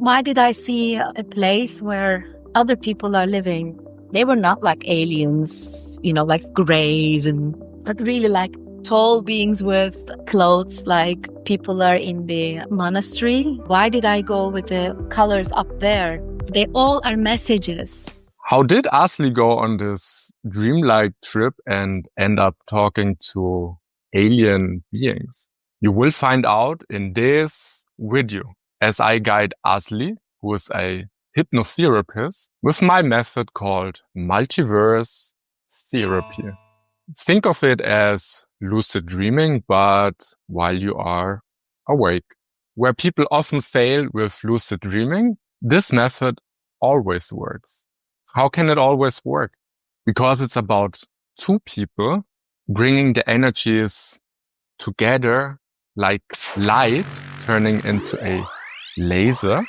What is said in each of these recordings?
Why did I see a place where other people are living? They were not like aliens, like grays, but really like tall beings with clothes like people are in the monastery. Why did I go with the colors up there? They all are messages. How did Asli go on this dreamlike trip and end up talking to alien beings? You will find out in this video as I guide Asli, who is a hypnotherapist, with my method called multiverse therapy. Think of it as lucid dreaming, but while you are awake. Where people often fail with lucid dreaming, this method always works. How can it always work? Because it's about two people bringing the energies together like light turning into a laser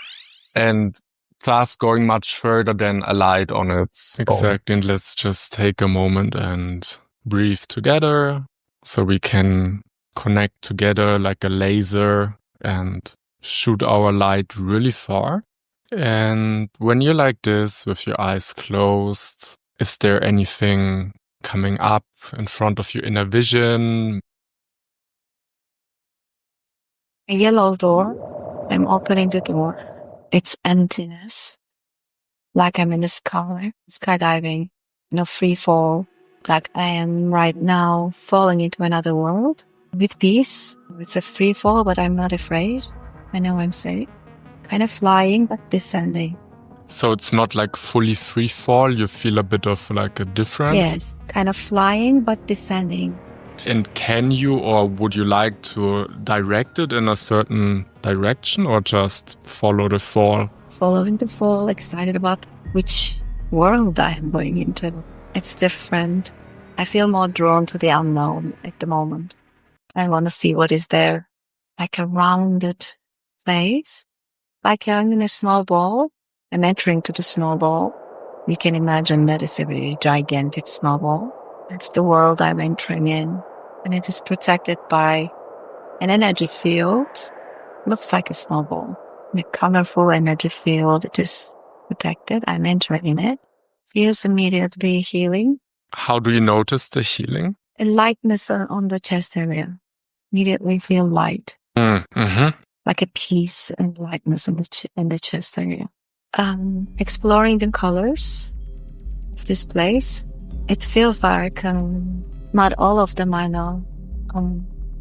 and thus going much further than a light on its own. Exactly. And let's just take a moment and breathe together so we can connect together like a laser and shoot our light really far. And when you're like this with your eyes closed, is there anything coming up in front of your inner vision? A yellow door. I'm opening the door. It's emptiness. Like I'm in the sky, skydiving, free fall. Like I am right now falling into another world with peace. It's a free fall, but I'm not afraid. I know I'm safe. Kind of flying, but descending. So it's not like fully free fall. You feel a bit of like a difference? Yes, kind of flying, but descending. And can you or would you like to direct it in a certain direction or just follow the fall? Following the fall, excited about which world I am going into. It's different. I feel more drawn to the unknown at the moment. I want to see what is there. Like a rounded place. Like I'm in a snowball. I'm entering to the snowball. You can imagine that it's a very gigantic snowball. It's the world I'm entering in. And it is protected by an energy field. Looks like a snowball. A colorful energy field. It is protected. I'm entering in it. Feels immediately healing. How do you notice the healing? A lightness on the chest area. Immediately feel light. Mm-hmm. Like a peace and lightness in the chest area. Exploring the colors of this place. It feels like not all of them I know.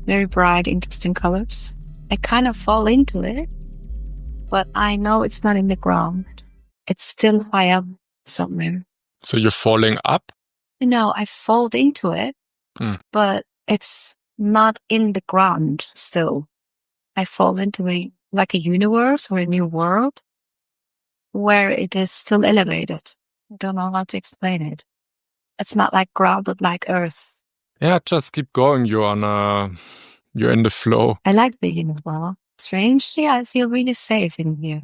Very bright, interesting colors. I kind of fall into it, but I know it's not in the ground. It's still high up somewhere. So you're falling up? No, I fall into it, but it's not in the ground still. I fall into like a universe or a new world where it is still elevated. I don't know how to explain it. It's not like grounded like Earth. Yeah, just keep going. You're in the flow. I like being in the flow. Strangely, I feel really safe in here.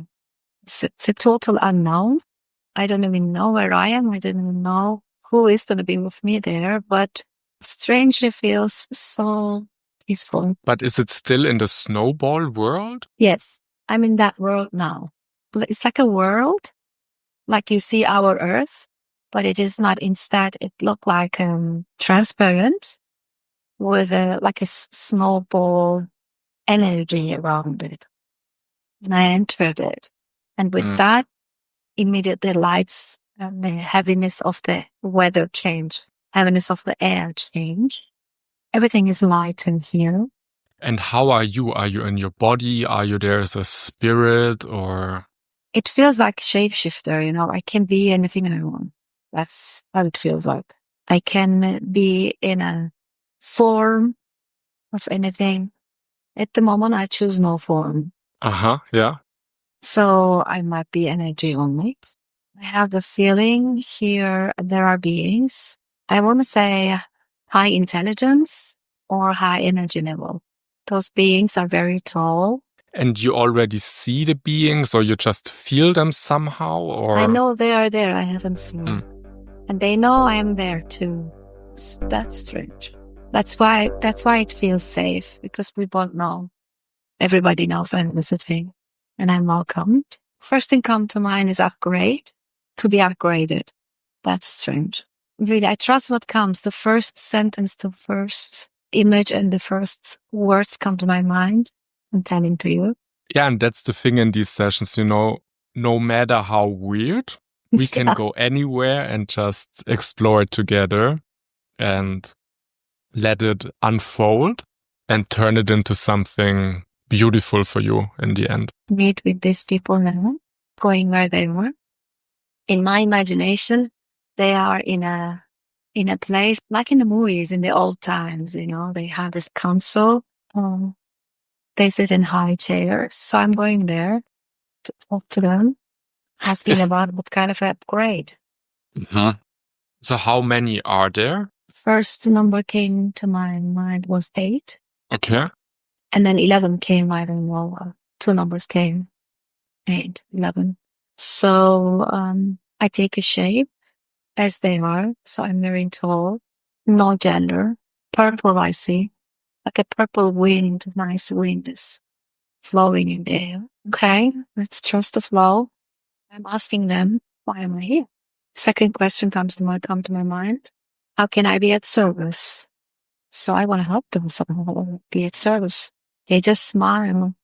It's a total unknown. I don't even know where I am. I don't even know who is going to be with me there, but strangely feels so peaceful. But is it still in the snowball world? Yes, I'm in that world now. It's like a world, like you see our Earth, but it is not. Instead, it looked like transparent with like a snowball energy around it. And I entered it. And with that, immediately lights and the heaviness of the weather change, heaviness of the air change. Everything is light in here. And how are you? Are you in your body? Are you there as a spirit or? It feels like shapeshifter, I can be anything I want. That's how it feels like. I can be in a form of anything. At the moment, I choose no form. Yeah. So I might be energy only. I have the feeling here there are beings. I want to say high intelligence or high energy level. Those beings are very tall. And you already see the beings or you just feel them somehow? Or I know they are there. I haven't seen them. And they know I am there too. That's strange. That's why it feels safe, because we both know. Everybody knows I'm visiting and I'm welcomed. First thing come to mind is upgrade, to be upgraded. That's strange. Really, I trust what comes. The first sentence, the first image and the first words come to my mind. I'm telling to you. Yeah, and that's the thing in these sessions, no matter how weird, we can go anywhere and just explore it together and let it unfold and turn it into something beautiful for you in the end. Meet with these people now, going where they were. In my imagination, they are in a place like in the movies in the old times, they have this console. They sit in high chairs. So I'm going there to talk to them, asking about what kind of upgrade. Mm-hmm. So how many are there? First number came to my mind was 8. Okay. And then 11 came, I don't know, 2 numbers came, 8, 11. So I take a shape as they are. So I'm very tall, no gender, purple I see, like a purple wind, nice wind is flowing in the air. Okay, let's trust the flow. I'm asking them, why am I here? Second question come to my mind. How can I be at service? So I want to help them somehow, be at service. They just smile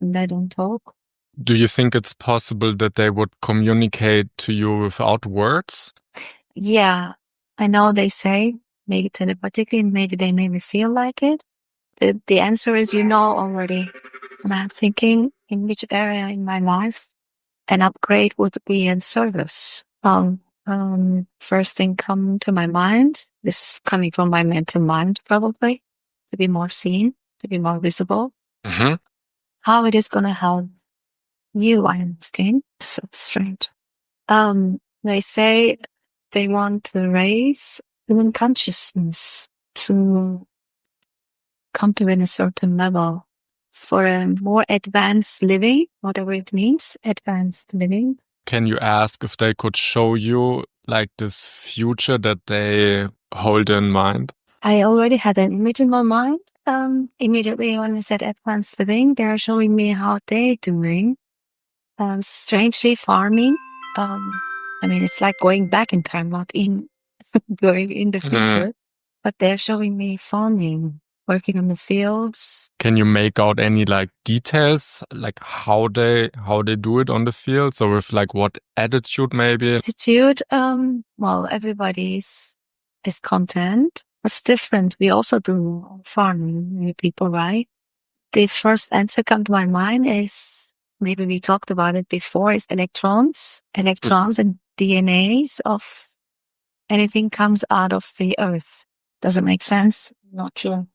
and they don't talk. Do you think it's possible that they would communicate to you without words? Yeah, I know they say maybe telepathically, maybe they made me feel like it. The answer is already. And I'm thinking in which area in my life an upgrade would be in service. First thing come to my mind, this is coming from my mental mind probably, to be more seen, to be more visible. Mm-hmm. How it is going to help you, I'm asking. So strange. They say they want to raise human consciousness to come to a certain level for a more advanced living, whatever it means, advanced living. Can you ask if they could show you like this future that they hold in mind? I already had an image in my mind. Immediately when I said advanced living, they're showing me how they're doing. Strangely farming. It's like going back in time, not in going in the future. But they're showing me farming, working on the fields. Can you make out any like details, like how they do it on the fields, or with like what attitude maybe? Attitude, well, everybody is content. It's different. We also do farming, people, right? The first answer come to my mind is, maybe we talked about it before, is electrons and DNAs of anything comes out of the earth. Does it make sense? Not sure.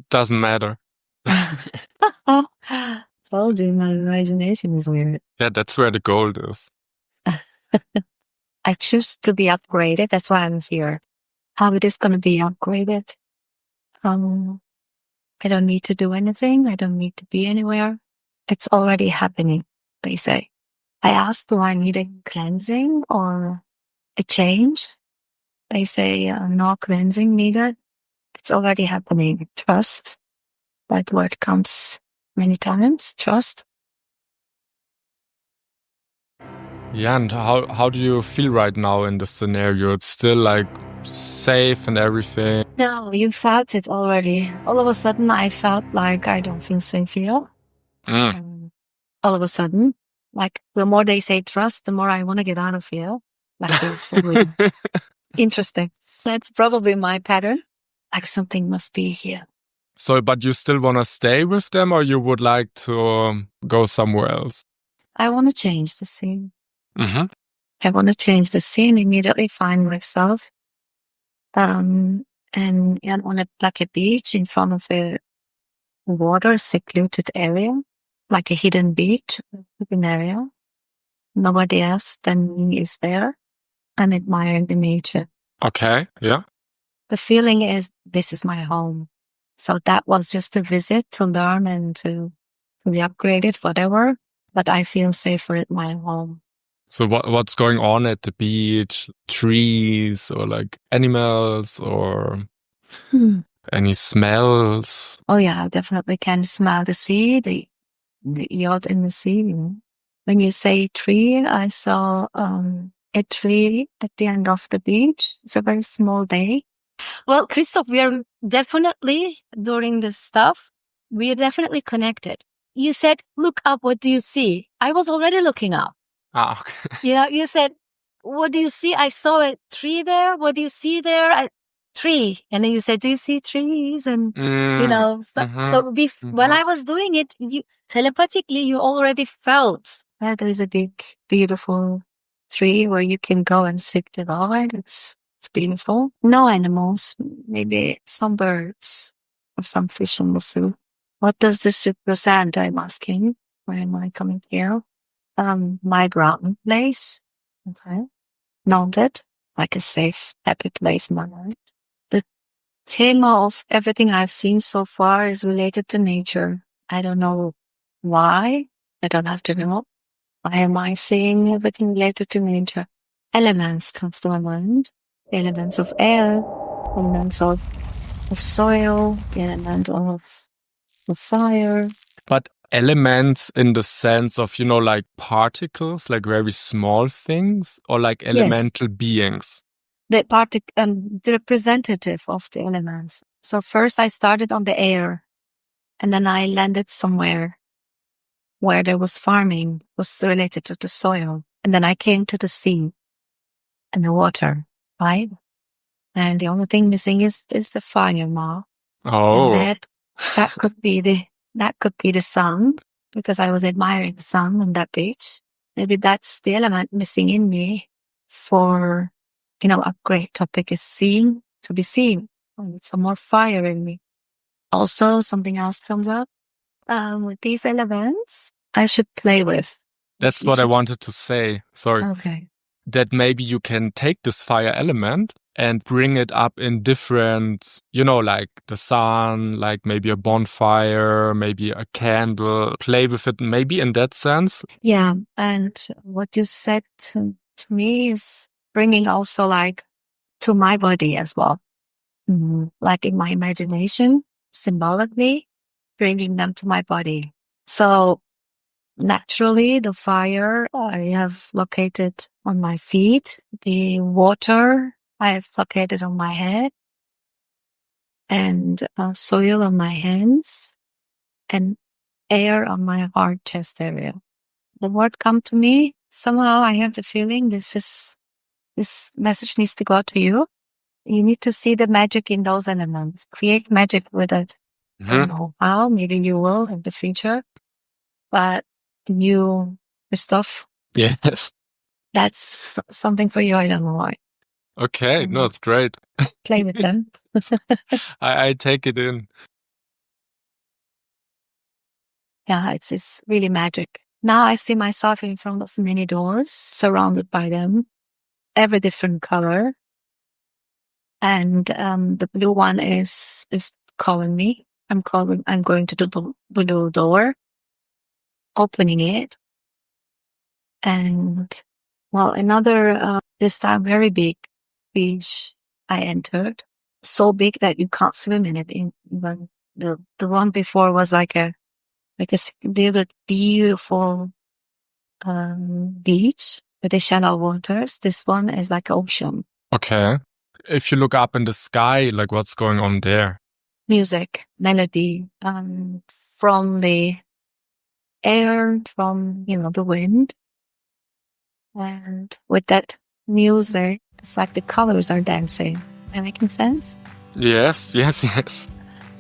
Doesn't matter. Told you, my imagination is weird. Yeah, that's where the gold is. I choose to be upgraded. That's why I'm here. How it is going to be upgraded. I don't need to do anything. I don't need to be anywhere. It's already happening, they say. I asked, do I need a cleansing or a change? They say no cleansing needed. It's already happening. Trust. That word comes many times. Trust. Yeah, and how do you feel right now in this scenario? It's still like safe and everything? No, you felt it already. All of a sudden, I felt like I don't feel safe here. All of a sudden, like the more they say trust, the more I want to get out of here. Like it's really interesting. That's probably my pattern. Like something must be here. So, but you still want to stay with them, or you would like to go somewhere else? I want to change the scene. Mm-hmm. I want to change the scene, immediately find myself. And on like a beach in front of a water secluded area, like a hidden beach, hidden area. Nobody else than me is there. I'm admiring the nature. Okay, yeah. The feeling is this is my home. So that was just a visit to learn and to be upgraded, whatever. But I feel safer at my home. So what's going on at the beach? Trees or like animals or any smells? Oh yeah, I definitely can smell the sea, the yacht in the sea. When you say tree, I saw a tree at the end of the beach. It's a very small bay. Well, Christoph, we are definitely, during this stuff, we are definitely connected. You said, look up, what do you see? I was already looking up. Okay. You said, what do you see? I saw a tree there. What do you see there? Tree. And then you said, do you see trees? And, when I was doing it, telepathically, you already felt that there is a big, beautiful tree where you can go and sit below it. It's beautiful. No animals, maybe some birds or some fish in the sea. What does this represent? I'm asking. Why am I coming here? My ground place. Okay. Noted. Like a safe, happy place in my mind. The theme of everything I've seen so far is related to nature. I don't know why. I don't have to know. Why am I seeing everything related to nature? Elements comes to my mind. Elements of air, elements of soil, the element of fire. But elements in the sense of, like particles, like very small things, or like elemental beings? The representative of the elements. So first I started on the air, and then I landed somewhere where there was farming, was related to the soil. And then I came to the sea and the water, right? And the only thing missing is the fire now. Oh. And that could be the sun, because I was admiring the sun on that beach. Maybe that's the element missing in me for, a great topic is seeing, to be seen. I need some more fire in me. Also, something else comes up. With these elements, I should play with. That's what I wanted to say. Sorry. Okay. That maybe you can take this fire element and bring it up in different, like the sun, like maybe a bonfire, maybe a candle, play with it, maybe in that sense. Yeah. And what you said to me is bringing also like to my body as well. Like in my imagination, symbolically, bringing them to my body. So naturally, the fire I have located on my feet, the water I have located on my head, and soil on my hands, and air on my heart chest area. The word come to me. Somehow I have the feeling this message needs to go to you. You need to see the magic in those elements. Create magic with it. Don't know how. Maybe you will in the future. But you, Christoph. Yes. That's something for you. I don't know why. Okay. No, it's great. Play with them. I take it in. Yeah, it's really magic. Now I see myself in front of many doors, surrounded by them, every different color. And the blue one is calling me. I'm going to the blue door, opening it. And another, this time very big beach I entered. So big that you can't swim in it. Even the one before was like a little beautiful beach with the shallow waters. This one is like ocean. Okay. If you look up in the sky, like what's going on there? Music, melody, from the air, from, the wind. And with that music, it's like the colors are dancing. Am I making sense? Yes.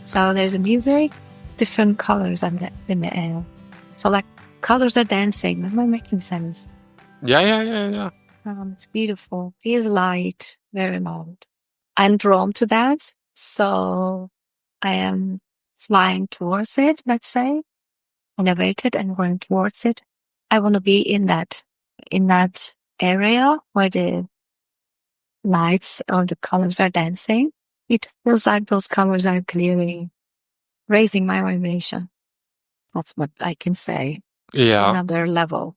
So there's a music, different colors in the air. So like colors are dancing. Am I making sense? Yeah. It's beautiful. It is light, very loud. I'm drawn to that. So I am flying towards it, let's say, elevated and going towards it. I want to be in that area where the lights or the colors are dancing. It feels like those colors are clearly raising my vibration. That's what I can say. Yeah. To another level,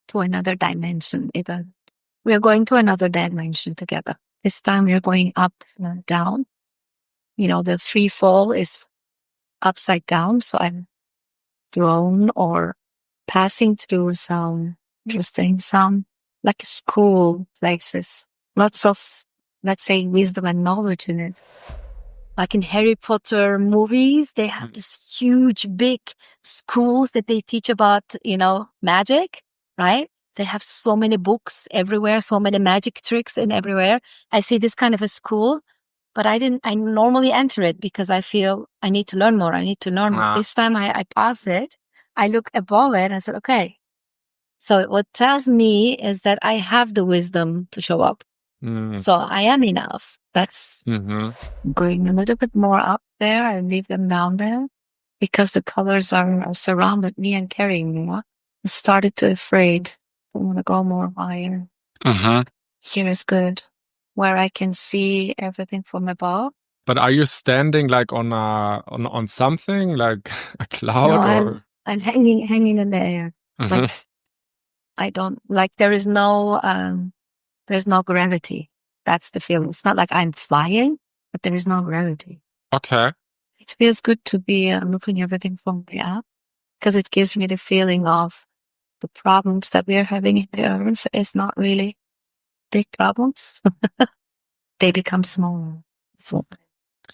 to another dimension even. We are going to another dimension together. This time we are going up, down. The free fall is upside down. So I'm thrown or passing through some interesting, some like school places, lots of, let's say, wisdom and knowledge in it. Like in Harry Potter movies, they have this huge, big schools that they teach about, magic, right? They have so many books everywhere, so many magic tricks in everywhere. I see this kind of a school, but I normally enter it because I feel I need to learn more. I need to learn more. This time I pause it. I look above it and I said, okay. So what tells me is that I have the wisdom to show up. So I am enough. That's going a little bit more up there and leave them down there because the colors are surrounded me and carrying me. I started to afraid. I want to go more higher. Here is good, where I can see everything from above. But are you standing like on something like a cloud? No, I'm hanging in the air. Like I don't like. There's no gravity. That's the feeling. It's not like I'm flying, but there is no gravity. Okay. It feels good to be looking everything from the up because it gives me the feeling of the problems that we're having in the earth is not really big problems. They become smaller. So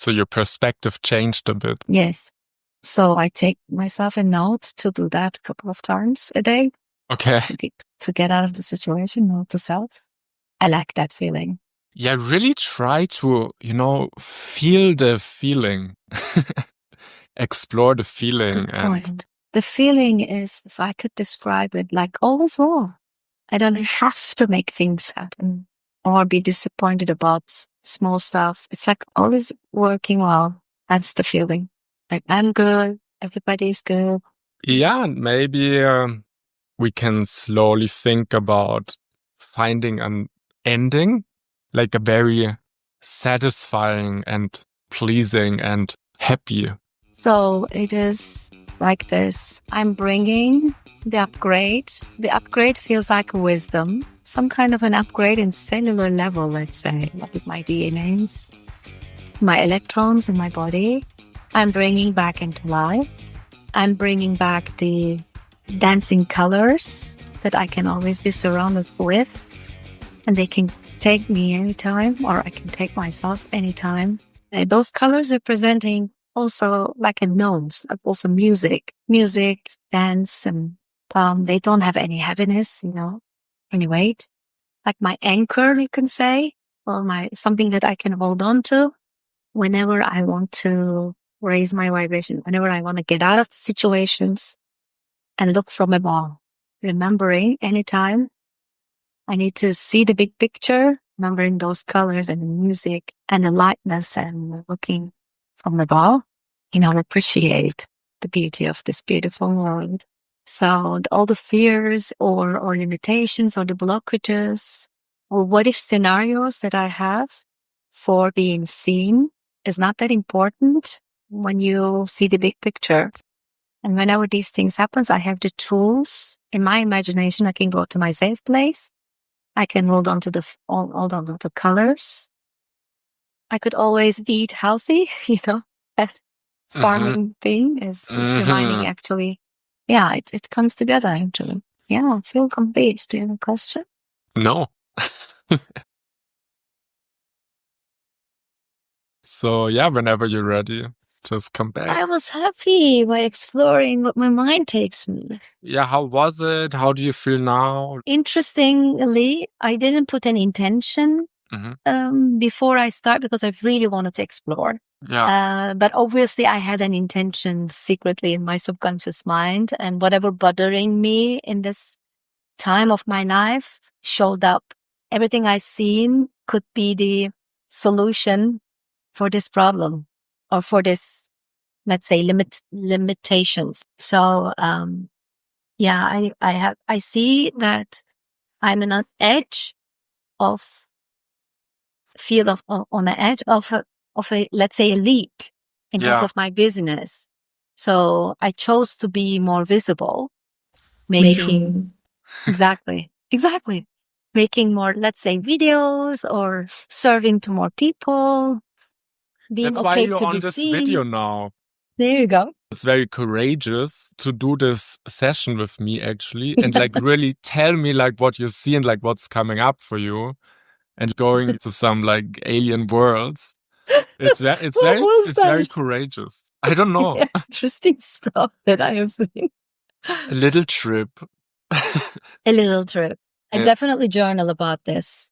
your perspective changed a bit. Yes. So I take myself a note to do that a couple of times a day. Okay. To get out of the situation, note to self. I like that feeling. Yeah, really try to, feel the feeling. Explore the feeling. Good point. The feeling is, if I could describe it, like all is well. I don't have to make things happen or be disappointed about small stuff. It's like all is working well. That's the feeling. Like I'm good. Everybody's good. Yeah, maybe we can slowly think about finding an ending, like a very satisfying and pleasing and happy. So it is like this. I'm bringing the upgrade. The upgrade feels like wisdom, some kind of an upgrade in cellular level, let's say, like my DNAs, my electrons in my body. I'm bringing back into life. I'm bringing back the dancing colors that I can always be surrounded with. And they can take me anytime, or I can take myself anytime. And those colors are presenting also like a notes, like also music, dance, and they don't have any heaviness, any weight. Like my anchor, you can say, or something that I can hold on to whenever I want to raise my vibration, whenever I want to get out of the situations and look from above, remembering anytime I need to see the big picture, remembering those colors and the music and the lightness and looking from above, appreciate the beauty of this beautiful world. So all the fears or limitations or the blockages or what if scenarios that I have for being seen is not that important when you see the big picture. And whenever these things happen, I have the tools in my imagination. I can go to my safe place. I can hold on to the colors. I could always eat healthy, that farming thing is reminding actually. Yeah, it comes together actually. Yeah, I feel complete. Do you have a question? No. So yeah, whenever you're ready, just come back. I was happy by exploring what my mind takes me. Yeah, how was it? How do you feel now? Interestingly, I didn't put an intention before I start because I really wanted to explore. Yeah. But obviously I had an intention secretly in my subconscious mind, and whatever bothering me in this time of my life showed up. Everything I seen could be the solution for this problem or for this, let's say, limitations. So, I see that I'm on an edge of on the edge of a, let's say, a leap in terms of my business. So I chose to be more visible, making exactly, making more, let's say, videos or serving to more people. Being That's why you're to on be this seen. video now. There you go. It's very courageous to do this session with me, actually, and like really tell me like what you see and like what's coming up for you, and going to some like alien worlds. It's very courageous. I don't know. Yeah, interesting stuff that I have seen. A little trip. A little trip. I definitely journal about this.